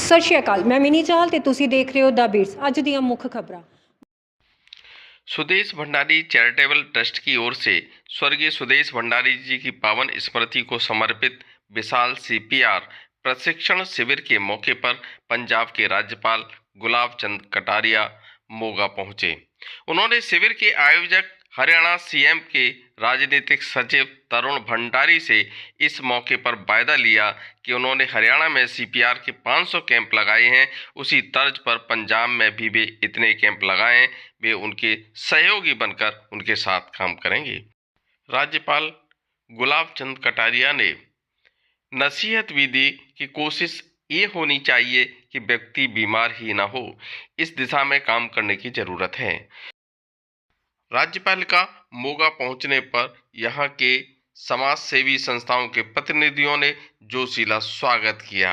ਸਤਿ ਸ਼੍ਰੀ ਅਕਾਲ, मैं मिनी चाहल ਤੇ ਤੁਸੀਂ ਦੇਖ ਰਹੇ ਹੋ द बीट्स। ਅੱਜ ਦੀਆਂ ਮੁੱਖ ਖਬਰਾਂ। सुदेश भंडारी चैरिटेबल ट्रस्ट की ओर से स्वर्गीय सुदेश भंडारी जी की पावन स्मृति को समर्पित विशाल CPR प्रशिक्षण शिविर के मौके पर पंजाब के राज्यपाल गुलाब चंद कटारिया मोगा पहुंचे। उन्होंने शिविर के आयोजक हरियाणा CM के राजनीतिक सचिव तरुण भंडारी से इस मौके पर वायदा लिया कि उन्होंने हरियाणा में CPR के 500 कैंप लगाए हैं, उसी तर्ज पर पंजाब में भी वे इतने कैंप लगाएं, वे उनके सहयोगी बनकर उनके साथ काम करेंगे। राज्यपाल गुलाब चंद कटारिया ने नसीहत भी दी कि कोशिश ये होनी चाहिए कि व्यक्ति बीमार ही ना हो, इस दिशा में काम करने की जरूरत है। राज्यपाल का मोगा पहुंचने पर यहां के समाज सेवी संस्थाओं के प्रतिनिधियों ने जोशीला स्वागत किया।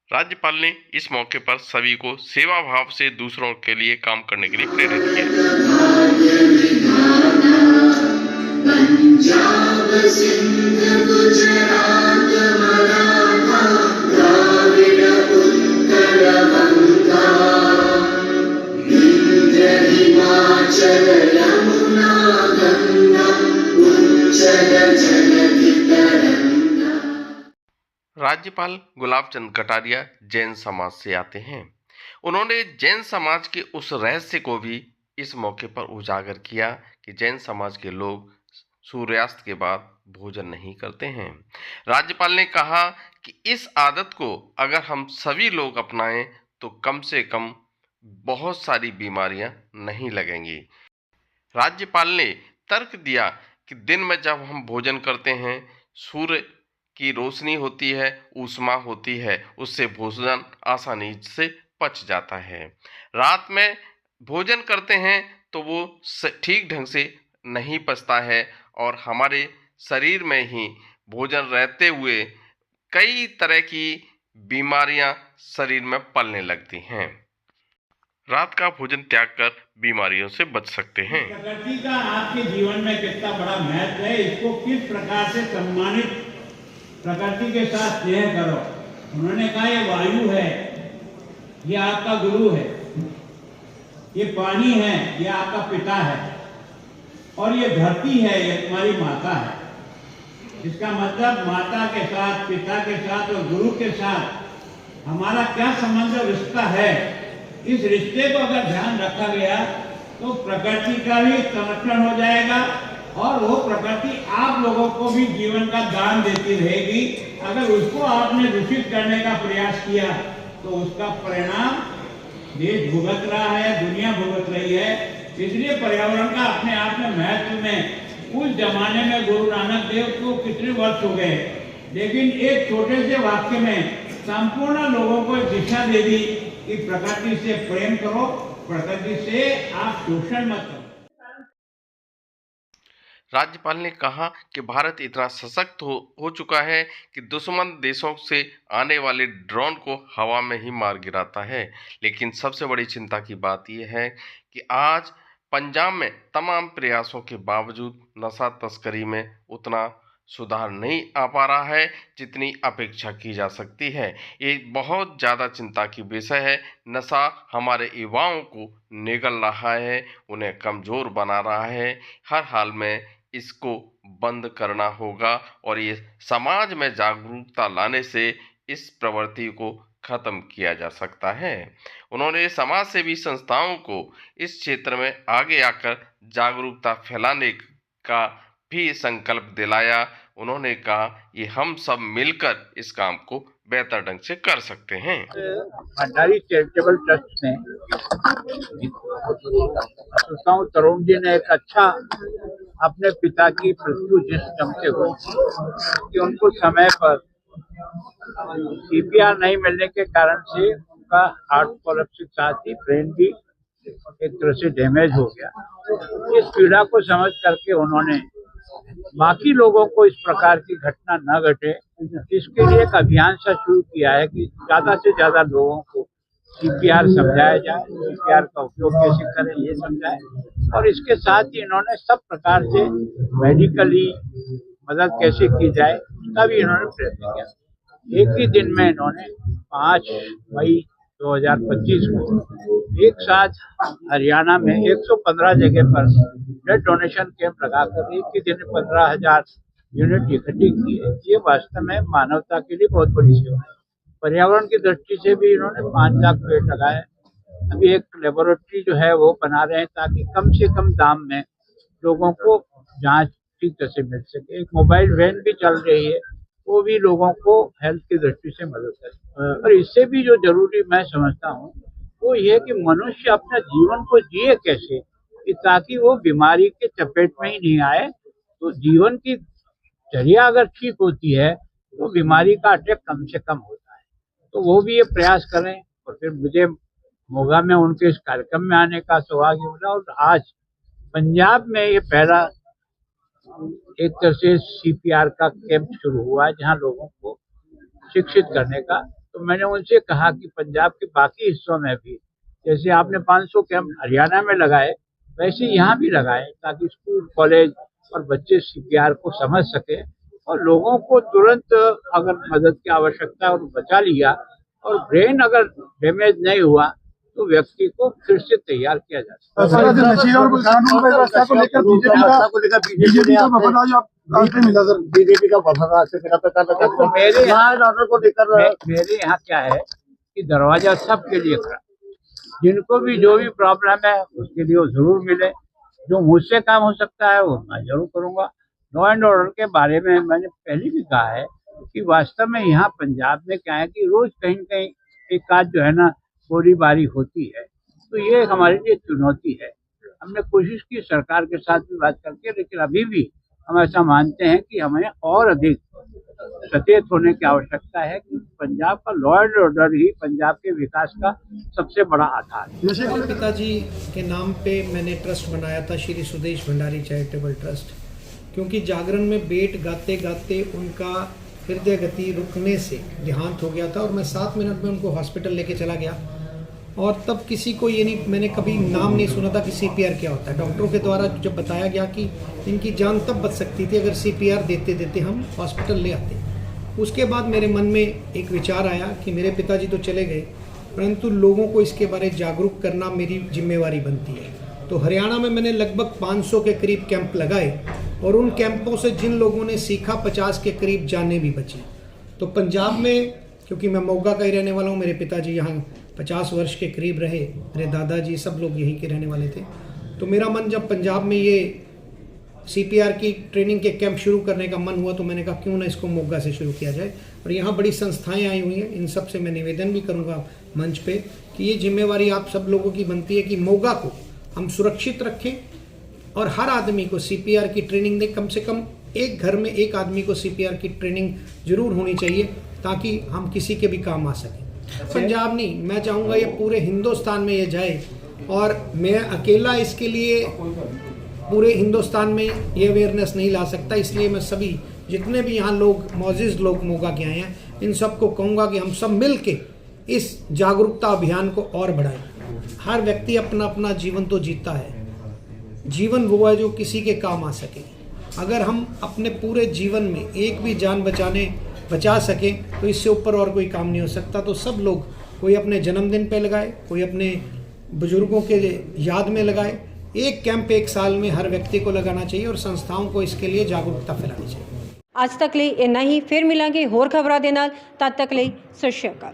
राज्यपाल ने इस मौके पर सभी को सेवा भाव से दूसरों के लिए काम करने के लिए प्रेरित राज्यपाल गुलाब चंद कटारिया जैन समाज से आते हैं। उन्होंने जैन समाज के उस रहस्य को भी इस मौके पर उजागर किया कि जैन समाज के लोग सूर्यास्त के बाद भोजन नहीं करते हैं। राज्यपाल ने कहा कि इस आदत को अगर हम सभी लोग अपनाएं तो कम से कम बहुत सारी बीमारियां नहीं लगेंगी। राज्यपाल ने तर्क दिया कि दिन में जब हम भोजन करते हैं, सूर्य की रोशनी होती है, ऊष्मा होती है, उससे भोजन आसानी से पच जाता है। रात में भोजन करते हैं तो वो ठीक ढंग से नहीं पचता है और हमारे शरीर में ही भोजन रहते हुए कई तरह की बीमारियां शरीर में पलने लगती हैं। रात का भोजन त्याग कर बीमारियों से बच सकते हैं। प्रकृति का आपके जीवन में कितना बड़ा महत्व है, इसको किस प्रकार से सम्मानित, प्रकृति के साथ स्नेह करो। उन्होंने कहा ये वायु है, ये आपका गुरु है, ये पानी है, ये आपका पिता है, और ये धरती है, ये तुम्हारी माता है। इसका मतलब माता के साथ, पिता के साथ और गुरु के साथ हमारा क्या संबंध और रिश्ता है, इस रिश्ते को अगर ध्यान रखा गया तो प्रकृति का भी संरक्षण हो जाएगा और वो प्रकृति आप लोगों को भी जीवन का दान देती रहेगी। अगर उसको आपने दूषित करने का प्रयास किया तो उसका परिणाम देश भुगत रहा है, दुनिया भुगत रही है। इसलिए पर्यावरण का अपने आप में महत्व में उस जमाने में गुरु नानक देव को कितने वर्ष हो गए, लेकिन एक छोटे से वाक्य में संपूर्ण लोगों को दिशा दे दी कि प्रकृति से प्रेम करो, प्रकृति से आप शोषण मत करो। राज्यपाल ने कहा कि भारत इतना सशक्त हो चुका है कि दुश्मन देशों से आने वाले ड्रोन को हवा में ही मार गिराता है। लेकिन सबसे बड़ी चिंता की बात यह है कि आज पंजाब में तमाम प्रयासों के बावजूद नशा तस्करी में उतना सुधार नहीं आ पा रहा है जितनी अपेक्षा की जा सकती है। ये बहुत ज़्यादा चिंता की विषय है। नशा हमारे युवाओं को निगल रहा है, उन्हें कमज़ोर बना रहा है। हर हाल में इसको बंद करना होगा और ये समाज में जागरूकता लाने से इस प्रवृत्ति को खत्म किया जा सकता है। उन्होंने समाज सेवी संस्थाओं को इस क्षेत्र में आगे आकर जागरूकता फैलाने का भी संकल्प दिलाया। उन्होंने कहा ये हम सब मिलकर इस काम को बेहतर ढंग से कर सकते हैं। भंडारी चैरिटेबल ट्रस्ट ने तरुण जी ने एक अच्छा अपने पिता की मृत्यु जिस ढंग से हुई कि उनको समय पर CPR नहीं मिलने के कारण से उनका हार्ट कोलैप्स के साथ ही ब्रेन भी एक तरह से डैमेज हो गया। इस पीड़ा को समझ करके उन्होंने बाकी लोगों को इस प्रकार की घटना न घटे, इसके लिए एक अभियान सा शुरू किया है कि ज्यादा से ज्यादा लोगों को CPR समझाया जाए, CPR का उपयोग कैसे करें ये समझाए, और इसके साथ ही इन्होंने सब प्रकार से मेडिकली मदद कैसे की जाए उसका भी इन्होंने प्रयत्न किया। एक ही दिन में इन्होंने 5 मई 2025 को एक साथ हरियाणा में 115 जगह पर ब्लड डोनेशन कैंप लगाकर एक ही दिन में 15,000 यूनिट इकट्ठी की है। ये वास्तव में मानवता के लिए बहुत बड़ी सेवा है। पर्यावरण की दृष्टि से भी इन्होंने 5 लाख पेड़ लगाए। अभी एक लेबोरेटरी जो है वो बना रहे हैं ताकि कम से कम दाम में लोगों को जांच ठीक तरह से मिल सके। एक मोबाइल वैन भी चल रही है, वो भी लोगों को हेल्थ की दृष्टि से मदद करे। और इससे भी जो जरूरी मैं समझता हूँ वो ये कि मनुष्य अपना जीवन को जिए कैसे, कि ताकि वो बीमारी के चपेट में ही नहीं आए। तो जीवन की चर्या अगर ठीक होती है तो बीमारी का अटैक कम से कम होता है। तो वो भी ये प्रयास करें। और फिर मुझे मोगा में उनके इस कार्यक्रम में आने का सौभाग्य मिला और आज पंजाब में ये पहला एक तरह से CPR का कैंप शुरू हुआ है जहाँ लोगों को शिक्षित करने का। तो मैंने उनसे कहा कि पंजाब के बाकी हिस्सों में भी जैसे आपने 500 कैंप हरियाणा में लगाए वैसे यहाँ भी लगाए ताकि स्कूल कॉलेज और बच्चे CPR को समझ सके और लोगों को तुरंत अगर मदद की आवश्यकता और बचा लिया और ब्रेन अगर डैमेज नहीं हुआ तो व्यक्ति को फिर से तैयार किया जा सकता है। बीजेपी का मेरे यहाँ क्या है कि दरवाजा सबके लिए खड़ा, जिनको भी जो भी प्रॉब्लम है उसके लिए वो जरूर मिले। जो मुझसे काम हो सकता है वो मैं जरूर करूँगा। लॉ एंड ऑर्डर के बारे में मैंने पहले भी कहा है कि वास्तव में यहाँ पंजाब में क्या है कि रोज कहीं न कहीं एक आध जो है ना गोलीबारी होती है, तो ये हमारे लिए चुनौती है। हमने कोशिश की सरकार के साथ भी बात करके, लेकिन अभी भी हम ऐसा मानते हैं कि हमें और अधिक सचेत होने की आवश्यकता है कि पंजाब का लॉ एंड ऑर्डर ही पंजाब के विकास का सबसे बड़ा आधार है। मेरे पिताजी के नाम पे मैंने ट्रस्ट बनाया था, श्री सुदेश भंडारी चैरिटेबल ट्रस्ट, क्योंकि जागरण में बेट गाते गाते उनका हृदय गति रुकने से देहांत हो गया था और मैं 7 मिनट में उनको हॉस्पिटल लेके चला गया। और तब किसी को ये नहीं, मैंने कभी नाम नहीं सुना था कि CPR क्या होता है। डॉक्टरों के द्वारा जब बताया गया कि इनकी जान तब बच सकती थी अगर CPR देते देते हम हॉस्पिटल ले आते। उसके बाद मेरे मन में एक विचार आया कि मेरे पिताजी तो चले गए, परंतु लोगों को इसके बारे जागरूक करना मेरी जिम्मेवारी बनती है। तो हरियाणा में मैंने लगभग 500 के करीब कैंप लगाए और उन कैंपों से जिन लोगों ने सीखा 50 के करीब जानें भी बची। तो पंजाब में, क्योंकि मैं मोगा का ही रहने वाला हूँ, मेरे पिताजी यहाँ 50 वर्ष के करीब रहे, मेरे दादाजी सब लोग यहीं के रहने वाले थे। तो मेरा मन जब पंजाब में ये CPR की ट्रेनिंग के कैंप शुरू करने का मन हुआ तो मैंने कहा क्यों ना इसको मोगा से शुरू किया जाए। और यहाँ बड़ी संस्थाएं आई हुई हैं, इन सब से मैं निवेदन भी करूँगा मंच पे कि ये जिम्मेवारी आप सब लोगों की बनती है कि मोगा को हम सुरक्षित रखें और हर आदमी को CPR की ट्रेनिंग दें। कम से कम एक घर में एक आदमी को CPR की ट्रेनिंग जरूर होनी चाहिए ताकि हम किसी के भी काम आ सकें। पंजाब नहीं, मैं चाहूँगा ये पूरे हिंदुस्तान में ये जाए और मैं अकेला इसके लिए पूरे हिंदुस्तान में ये अवेयरनेस नहीं ला सकता। इसलिए मैं सभी जितने भी यहाँ लोग मौजूद लोग मोगा के आए हैं इन सबको कहूँगा कि हम सब मिल के इस जागरूकता अभियान को और बढ़ाएं। हर व्यक्ति अपना अपना जीवन तो जीता है, जीवन वो है जो किसी के काम आ सके। अगर हम अपने पूरे जीवन में एक भी जान बचा सकें तो इससे ऊपर और कोई काम नहीं हो सकता। तो सब लोग, कोई अपने जन्मदिन पे लगाए, कोई अपने बुजुर्गों के याद में लगाए। एक कैंप एक साल में हर व्यक्ति को लगाना चाहिए और संस्थाओं को इसके लिए जागरूकता फैलानी चाहिए। ਅੱਜ ਤੱਕ ਲਈ ਇੰਨਾ ਹੀ। ਫਿਰ ਮਿਲਾਂਗੇ ਹੋਰ ਖਬਰਾਂ ਦੇ ਨਾਲ। ਤਦ ਤੱਕ ਲਈ ਸਤਿ ਸ਼੍ਰੀ ਅਕਾਲ।